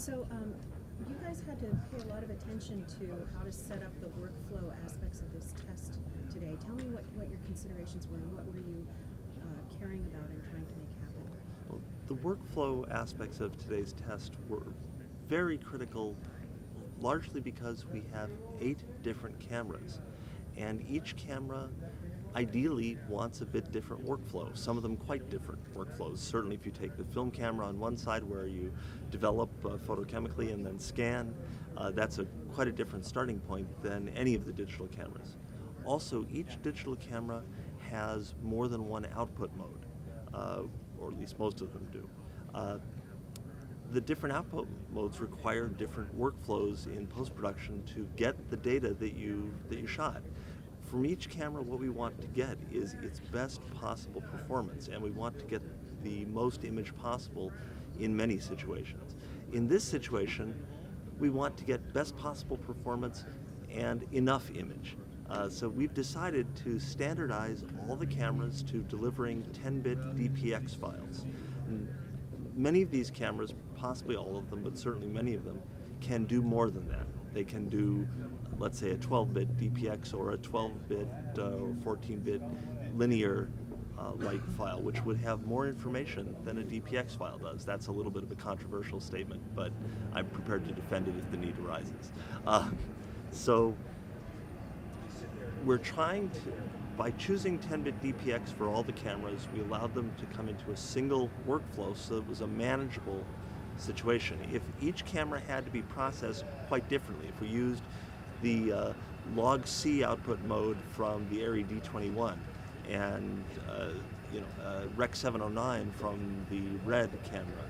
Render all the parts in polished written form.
So you guys had to pay a lot of attention to how to set up the workflow aspects of this test today. Tell me what your considerations were and what were you caring about and trying to make happen? Well, the workflow aspects of today's test were very critical, largely because we have 8 different cameras, and each camera ideally wants a bit different workflow, some of them quite different workflows. Certainly if you take the film camera on one side where you develop photochemically and then scan, that's quite a different starting point than any of the digital cameras. Also, each digital camera has more than one output mode, or at least most of them do. The different output modes require different workflows in post-production to get the data that you shot. From each camera, what we want to get is its best possible performance, and we want to get the most image possible in many situations. In this situation, we want to get best possible performance and enough image. So we've decided to standardize all the cameras to delivering 10-bit DPX files. Many of these cameras, possibly all of them, but certainly many of them, can do more than that. They can do, let's say, a 12-bit DPX or a 12-bit or 14-bit linear light file, which would have more information than a DPX file does. That's a little bit of a controversial statement, but I'm prepared to defend it if the need arises. So we're trying to, by choosing 10-bit DPX for all the cameras, we allowed them to come into a single workflow so it was a manageable situation. If each camera had to be processed quite differently, if we used the log C output mode from the ARRI D21 and Rec 709 from the RED camera,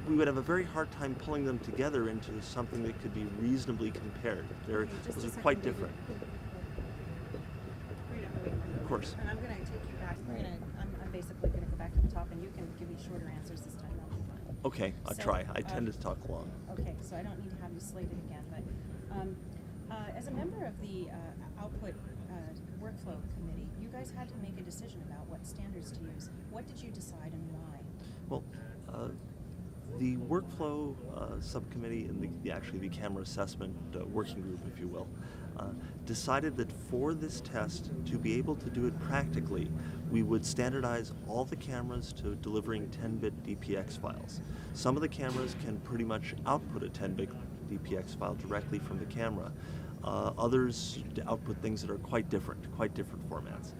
we would have a very hard time pulling them together into something that could be reasonably compared. Those are quite different. Of course. And I'm going to take you back. I'm basically going to go back to the top, and you can give me shorter answers this time. That'll be fine. Okay, I'll try. I tend to talk long. Okay, so I don't need to have you slated again. But as a member of the output workflow committee, you guys had to make a decision about what standards to use. What did you decide and why? Well, the workflow subcommittee and actually the camera assessment working group, if you will, decided that for this test, to be able to do it practically, we would standardize all the cameras to delivering 10-bit DPX files. Some of the cameras can pretty much output a 10-bit DPX file directly from the camera. Others output things that are quite different formats.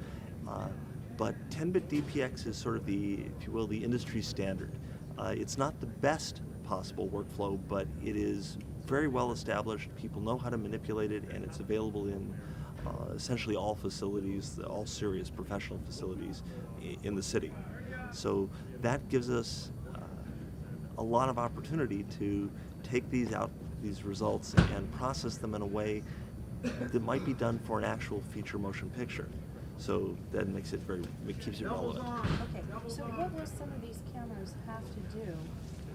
But 10-bit DPX is sort of the, if you will, the industry standard. It's not the best possible workflow, but it is very well established. People know how to manipulate it, and it's available in essentially all facilities, all serious professional facilities in the city. So that gives us a lot of opportunity to take these results and process them in a way that might be done for an actual feature motion picture. So that makes it it keeps it relevant. Okay, so what will some of these cameras have to do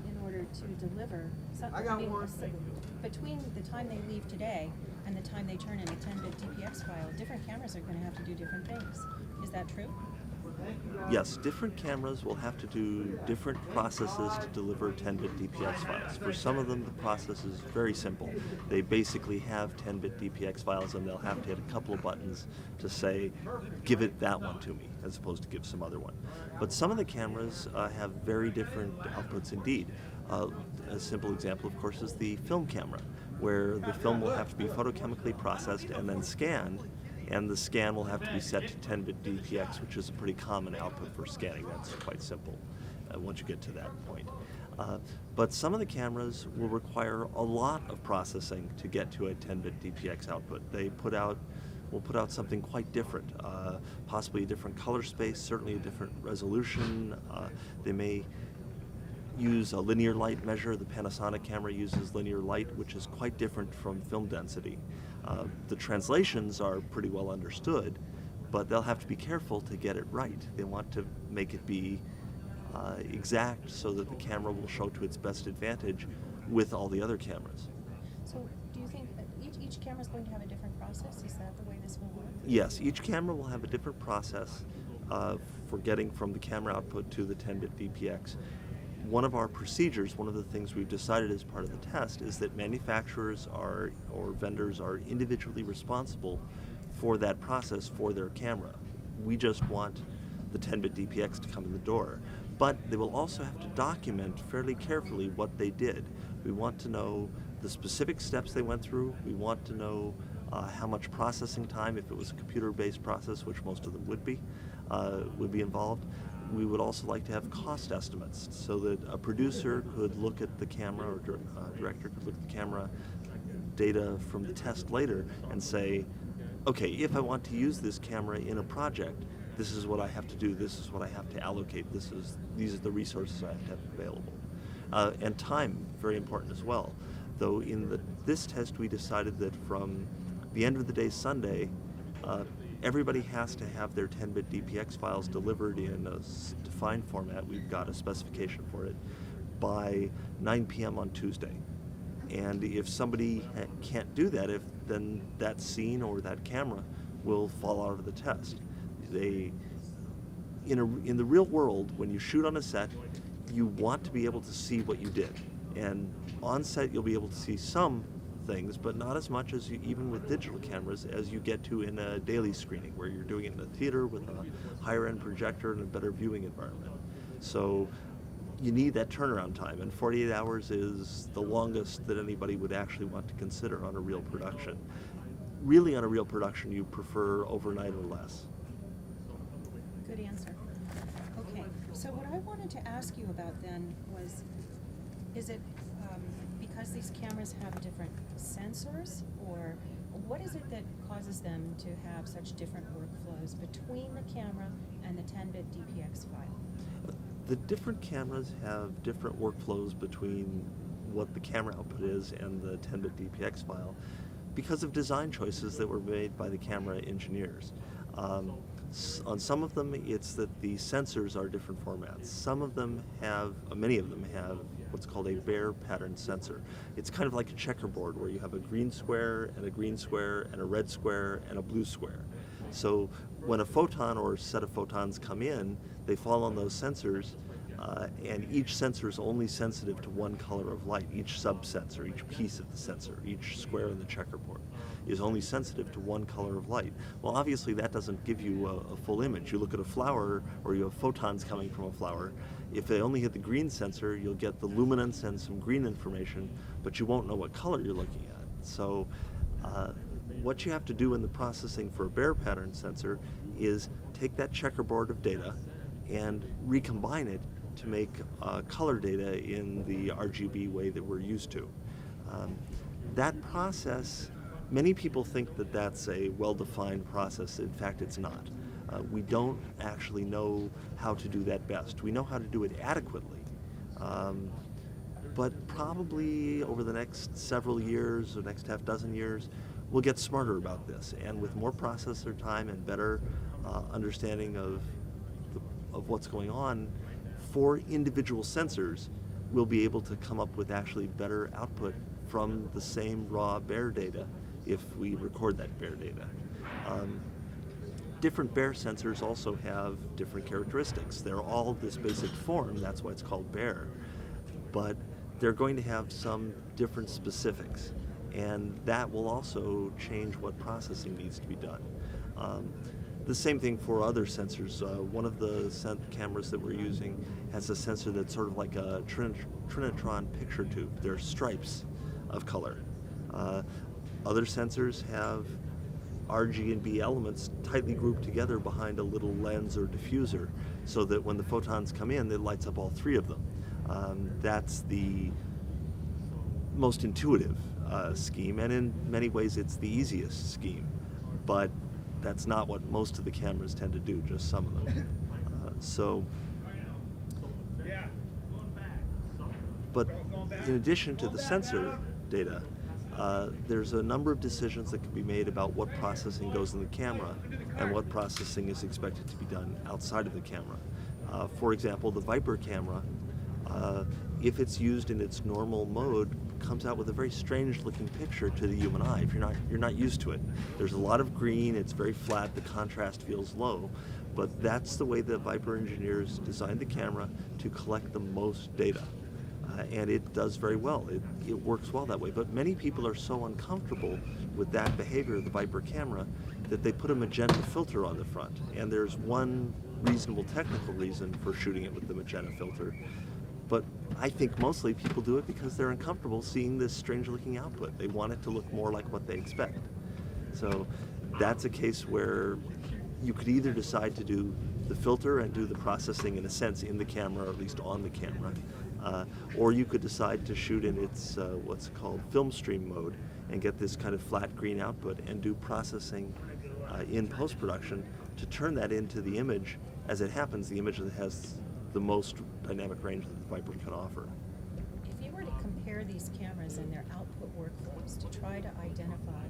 in order to deliver between the time they leave today and the time they turn in a 10-bit DPX file? Different cameras are going to have to do different things. Is that true? Yes, different cameras will have to do different processes to deliver 10-bit DPX files. For some of them, the process is very simple. They basically have 10-bit DPX files, and they'll have to hit a couple of buttons to say, give it that one to me, as opposed to give some other one. But some of the cameras have very different outputs indeed. A simple example, of course, is the film camera, where the film will have to be photochemically processed and then scanned, and the scan will have to be set to 10-bit DPX, which is a pretty common output for scanning. That's quite simple once you get to that point. But some of the cameras will require a lot of processing to get to a 10-bit DPX output. They will put out something quite different, possibly a different color space, certainly a different resolution. They may use a linear light measure. The Panasonic camera uses linear light, which is quite different from film density. The translations are pretty well understood, but they'll have to be careful to get it right. They want to make it be exact so that the camera will show to its best advantage with all the other cameras. So do you think each camera is going to have a different process? Is that the way this will work? Yes, each camera will have a different process for getting from the camera output to the 10-bit DPX. one of our procedures, one of the things we've decided as part of the test, is that manufacturers or vendors are individually responsible for that process for their camera. We just want the 10-bit DPX to come in the door. But they will also have to document fairly carefully what they did. We want to know the specific steps they went through. We want to know how much processing time, if it was a computer-based process, which most of them would be involved. We would also like to have cost estimates so that a producer could look at the camera, or director could look at the camera data from the test later and say, okay, if I want to use this camera in a project, this is what I have to do, this is what I have to allocate, these are the resources I have to have available. And time, very important as well. Though in this test we decided that from the end of the day Sunday, everybody has to have their 10-bit DPX files delivered in a defined format. We've got a specification for it by 9 p.m. on Tuesday. And if somebody can't do that, then that scene or that camera will fall out of the test. In the real world, when you shoot on a set, you want to be able to see what you did. And on set, you'll be able to see some things, but not as much as even with digital cameras as you get to in a daily screening, where you're doing it in a theater with a higher end projector and a better viewing environment. So you need that turnaround time, and 48 hours is the longest that anybody would actually want to consider on a real production. Really, on a real production, you prefer overnight or less. Good answer. Okay, so what I wanted to ask you about then was, is it because these cameras have different sensors, or what is it that causes them to have such different workflows between the camera and the 10-bit DPX file? The different cameras have different workflows between what the camera output is and the 10-bit DPX file because of design choices that were made by the camera engineers. On some of them, it's that the sensors are different formats. Many of them have what's called a bare pattern sensor. It's kind of like a checkerboard where you have a green square and a green square and a red square and a blue square. So when a photon or a set of photons come in, they fall on those sensors, and each sensor is only sensitive to one color of light. Each sub-sensor, each piece of the sensor, each square in the checkerboard is only sensitive to one color of light. Well, obviously that doesn't give you a full image. You look at a flower, or you have photons coming from a flower. If they only hit the green sensor, you'll get the luminance and some green information, but you won't know what color you're looking at. So what you have to do in the processing for a bare pattern sensor is take that checkerboard of data and recombine it to make color data in the RGB way that we're used to. That process, many people think that that's a well-defined process. In fact, it's not. We don't actually know how to do that best. We know how to do it adequately. But probably over the next several years, or next half dozen years, we'll get smarter about this. And with more processor time and better understanding of what's going on for individual sensors, we'll be able to come up with actually better output from the same raw bare data if we record that bare data. Different bare sensors also have different characteristics. They're all this basic form, that's why it's called bare, but they're going to have some different specifics, and that will also change what processing needs to be done. The same thing for other sensors. One of the cameras that we're using has a sensor that's sort of like a trinitron picture tube. There are stripes of color. Other sensors have RG and B elements tightly grouped together behind a little lens or diffuser, so that when the photons come in, it lights up all three of them. That's the most intuitive scheme, and in many ways it's the easiest scheme, but that's not what most of the cameras tend to do, just some of them. But in addition to the sensor data, there's a number of decisions that can be made about what processing goes in the camera and what processing is expected to be done outside of the camera. For example, the Viper camera, if it's used in its normal mode, comes out with a very strange looking picture to the human eye if you're not used to it. There's a lot of green, it's very flat, the contrast feels low, But that's the way the Viper engineers designed the camera to collect the most data. And it does very well. It works well that way. But many people are so uncomfortable with that behavior of the Viper camera that they put a magenta filter on the front. And there's one reasonable technical reason for shooting it with the magenta filter. But I think mostly people do it because they're uncomfortable seeing this strange looking output. They want it to look more like what they expect. So that's a case where you could either decide to do the filter and do the processing in a sense in the camera, or at least on the camera, or you could decide to shoot in its what's called film stream mode and get this kind of flat green output and do processing in post-production to turn that into the image. As it happens, the image that has the most dynamic range that the Viper can offer. If you were to compare these cameras and their output workflows to try to identify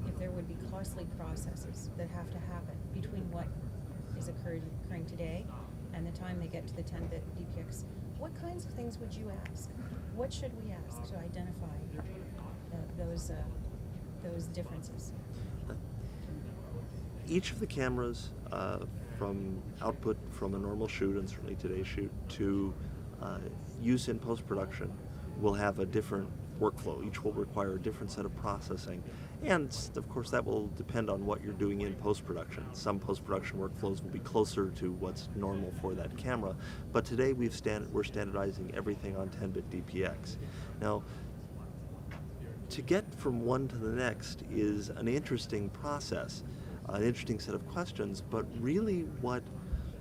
if there would be costly processes that have to happen between what is occurring today and the time they get to the 10-bit DPX, what kinds of things would you ask? What should we ask to identify those differences? Each of the cameras, from output from a normal shoot, and certainly today's shoot, to use in post-production, will have a different workflow. Each will require a different set of processing. And of course that will depend on what you're doing in post-production. Some post-production workflows will be closer to what's normal for that camera. But today we're standardizing everything on 10-bit DPX. Now, to get from one to the next is an interesting process, an interesting set of questions, but really what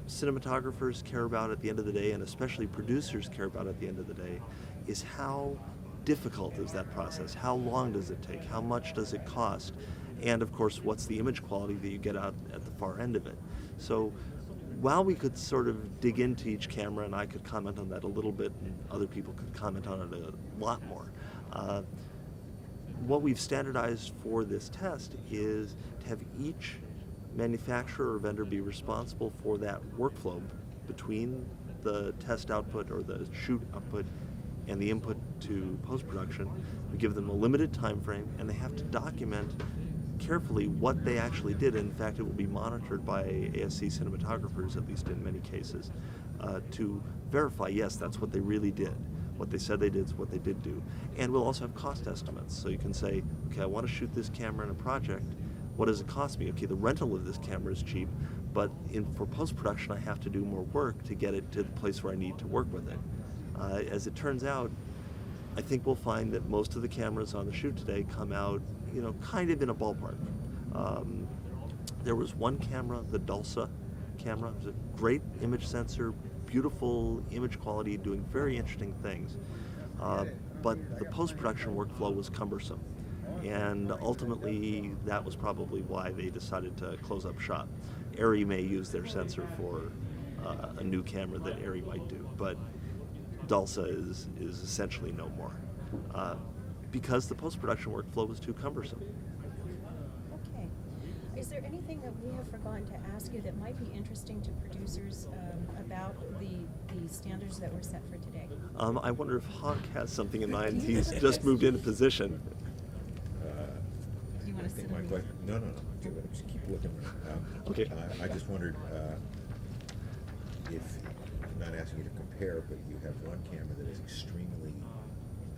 cinematographers care about at the end of the day, and especially producers care about at the end of the day, is how difficult is that process? How long does it take? How much does it cost? And of course, what's the image quality that you get out at the far end of it? So while we could sort of dig into each camera, and I could comment on that a little bit, and other people could comment on it a lot more, what we've standardized for this test is to have each manufacturer or vendor be responsible for that workflow between the test output or the shoot output and the input to post-production. We give them a limited time frame, and they have to document carefully what they actually did. In fact, it will be monitored by ASC cinematographers, at least in many cases, to verify, yes, that's what they really did. What they said they did is what they did do. And we'll also have cost estimates. So you can say, okay, I want to shoot this camera in a project. What does it cost me? Okay, the rental of this camera is cheap, but for post-production, I have to do more work to get it to the place where I need to work with it. As it turns out, I think we'll find that most of the cameras on the shoot today come out, kind of in a ballpark. There was one camera, the Dulce camera. It was a great image sensor, beautiful image quality, doing very interesting things. But the post-production workflow was cumbersome. And ultimately, that was probably why they decided to close up shop. ARRI may use their sensor for a new camera that ARRI might do, but Dulce is essentially no more, because the post-production workflow was too cumbersome. Okay. Is there anything that we have forgotten to ask you that might be interesting to producers about the standards that were set for today? I wonder if Hawk has something in mind. He's just moved into position. Do you want to sit my on question? No. Just keep looking. Okay. I just wondered if, I'm not asking you to compare, but you have one camera that is extremely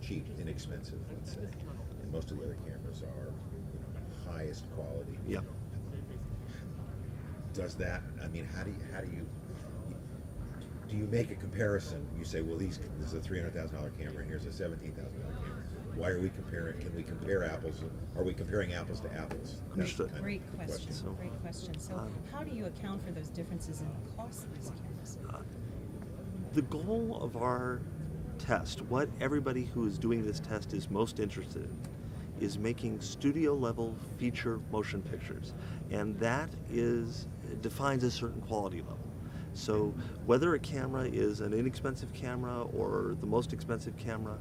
cheap, inexpensive, let's say, and most of the other cameras are highest quality. Yeah. Does that? I mean, how do you make a comparison? You say, well, this is a $300,000 camera, and here's a $17,000 camera. Why are we comparing? Can we compare apples? Are we comparing apples to apples? Understood. Great question. So, Great question. So, how do you account for those differences in the cost of these cameras? The goal of our test, what everybody who is doing this test is most interested in, is making studio-level feature motion pictures, and that defines a certain quality level. So, whether a camera is an inexpensive camera or the most expensive camera,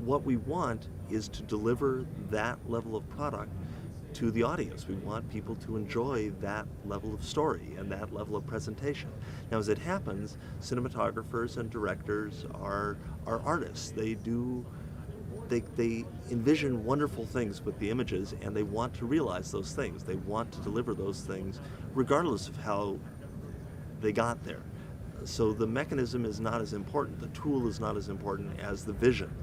what we want is to deliver that level of product to the audience. We want people to enjoy that level of story and that level of presentation. Now, as it happens, cinematographers and directors are artists. They envision wonderful things with the images, and they want to realize those things. They want to deliver those things regardless of how they got there. So the mechanism is not as important, the tool is not as important as the vision.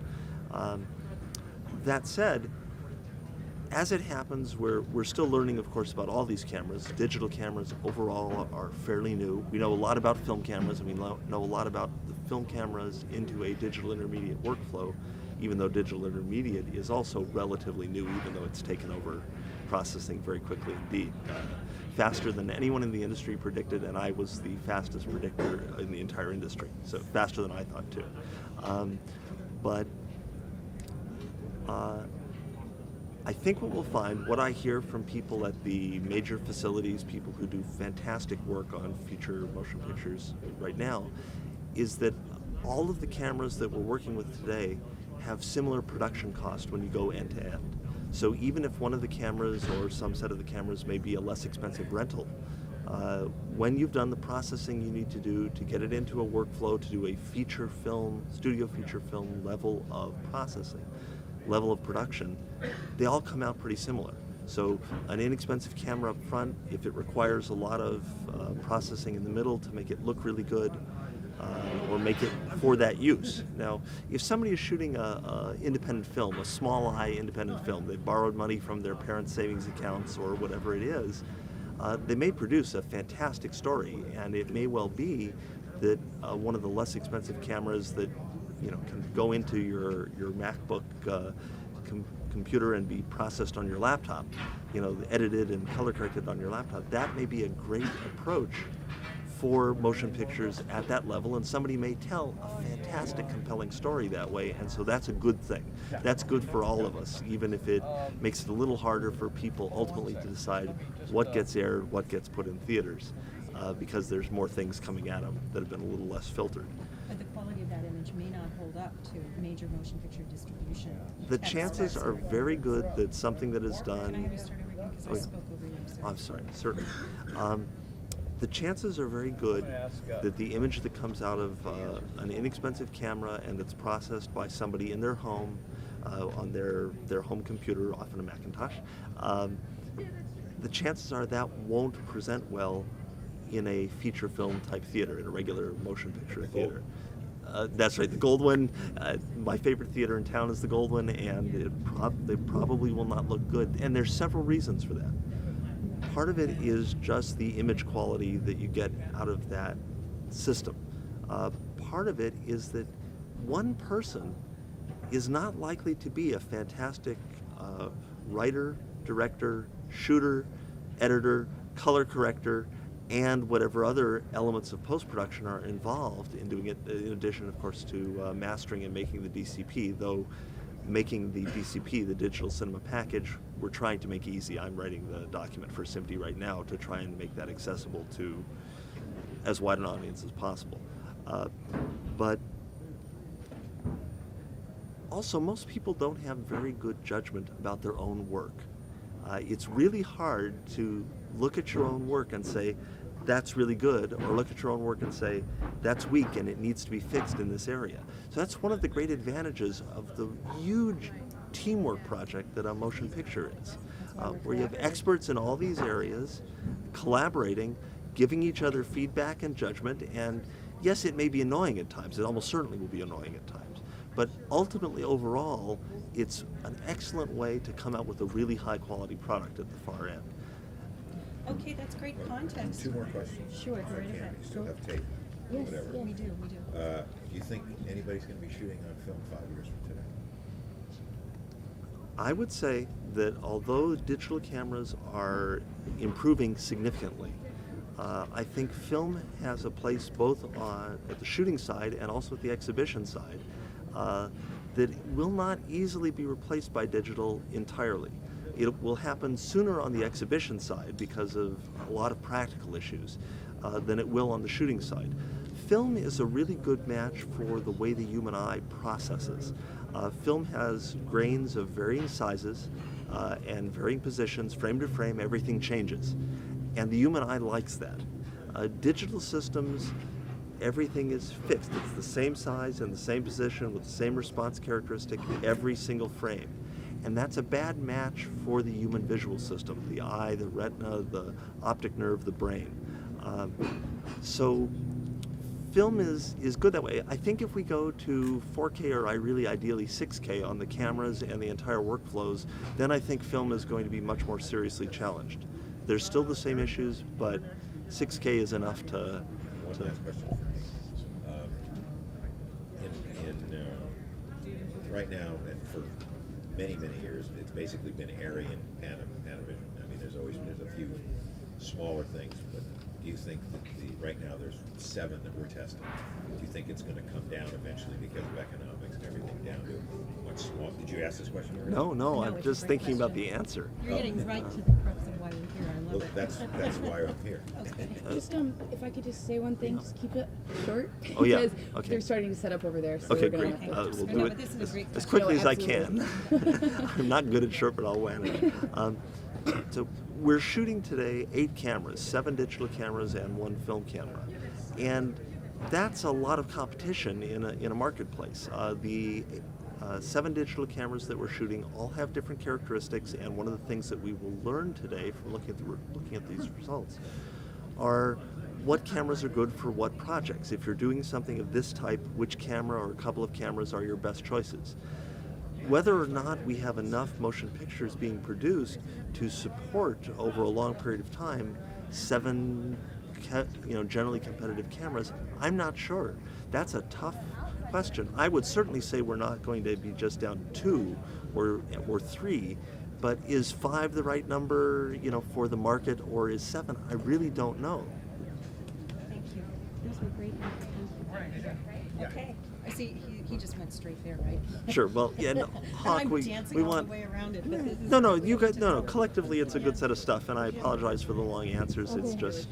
That said, as it happens, we're still learning, of course, about all these cameras. Digital cameras overall are fairly new. We know a lot about film cameras, and we know a lot about the film cameras into a digital intermediate workflow, even though digital intermediate is also relatively new, even though it's taken over processing very quickly indeed. Faster than anyone in the industry predicted, and I was the fastest predictor in the entire industry, so faster than I thought too. I think what we'll find, what I hear from people at the major facilities, people who do fantastic work on feature motion pictures right now, is that all of the cameras that we're working with today have similar production cost when you go end to end. So even if one of the cameras or some set of the cameras may be a less expensive rental, when you've done the processing you need to do to get it into a workflow to do a feature film, studio feature film level of processing, level of production, they all come out pretty similar. So an inexpensive camera up front, if it requires a lot of processing in the middle to make it look really good, or make it for that use. Now, if somebody is shooting a independent film, a small eye independent film, they've borrowed money from their parents' savings accounts or whatever it is, they may produce a fantastic story, and it may well be that one of the less expensive cameras that can go into your MacBook computer and be processed on your laptop, edited and color corrected on your laptop, that may be a great approach for motion pictures at that level, and somebody may tell a fantastic, compelling story that way, and so that's a good thing. That's good for all of us, even if it makes it a little harder for people ultimately to decide what gets aired, what gets put in theaters, because there's more things coming at them that have been a little less filtered. But the quality of that image may not hold up to major motion picture distribution. The chances are very good that something that is done... Can I have you start over again, because I spoke over you? I'm sorry, certainly. The chances are very good that the image that comes out of an inexpensive camera and that's processed by somebody in their home, on their home computer, often a Macintosh, the chances are that won't present well in a feature film type theater, in a regular motion picture theater. That's right, the Goldwyn. My favorite theater in town is the Goldwyn, and they probably will not look good, and there's several reasons for that. Part of it is just the image quality that you get out of that system. Part of it is that one person is not likely to be a fantastic writer, director, shooter, editor, color corrector, and whatever other elements of post-production are involved in doing it, in addition, of course, to mastering and making the DCP, though making the DCP, the digital cinema package, we're trying to make easy. I'm writing the document for SMPTE right now to try and make that accessible to as wide an audience as possible. But also, most people don't have very good judgment about their own work. It's really hard to look at your own work and say, that's really good, or look at your own work and say, that's weak and it needs to be fixed in this area. So that's one of the great advantages of the huge teamwork project that a motion picture is, where you have experts in all these areas collaborating, giving each other feedback and judgment, and yes, it may be annoying at times. It almost certainly will be annoying at times. But ultimately, overall, it's an excellent way to come out with a really high quality product at the far end. Okay, that's great context. Two more questions. Sure, go right If I can. ahead. You still have tape? Yes, Whatever. we do. Do you think anybody's going to be shooting on film 5 years from today? I would say that although digital cameras are improving significantly, I think film has a place both at the shooting side and also at the exhibition side that will not easily be replaced by digital entirely. It will happen sooner on the exhibition side because of a lot of practical issues than it will on the shooting side. Film is a really good match for the way the human eye processes. Film has grains of varying sizes and varying positions, frame to frame, everything changes. And the human eye likes that. Digital systems, everything is fixed. It's the same size and the same position with the same response characteristic every single frame. And that's a bad match for the human visual system, the eye, the retina, the optic nerve, the brain. So film is good that way. I think if we go to 4K or ideally 6K on the cameras and the entire workflows, then I think film is going to be much more seriously challenged. There's still the same issues, but 6K is enough to. One last question. Right now, and for many years, it's basically been area and Panavision. I mean, there's a few smaller things, but do you think that right now there's 7 that we're testing? Do you think it's going to come down eventually because of economics and everything down to much smaller? Did you ask this question already? No, I'm it's a just great thinking about question. the answer. You're getting right to the crux of why we're here. I love Well, it. that's why I'm here. Okay. Just if I could just say one thing, just keep it short. Oh, yeah. Because Okay. they're starting to set up over there, so Okay, we're gonna great. have to. We'll I do know, it but this is a great as question. quickly No, as I can. I'm not good at short, but I'll win it. So we're shooting today 8 cameras, 7 digital cameras and 1 film camera, and that's a lot of competition in a marketplace. The 7 digital cameras that we're shooting all have different characteristics, and one of the things that we will learn today from looking at these results are what cameras are good for what projects. If you're doing something of this type, which camera or a couple of cameras are your best choices? Whether or not we have enough motion pictures being produced to support over a long period of time 7 generally competitive cameras, I'm not sure. That's a tough question. I would certainly say we're not going to be just down to 2 or 3, but is 5 the right number, for the market, or is 7? I really don't know. Thank you. Those were great answers. Okay. I see he just went straight there, right? Sure. Well, yeah, no, Hawk, I'm we dancing all want. the way around it. But this is No, you guys. No. Collectively, it's a good set of stuff, and I apologize for the long answers. It's Okay. just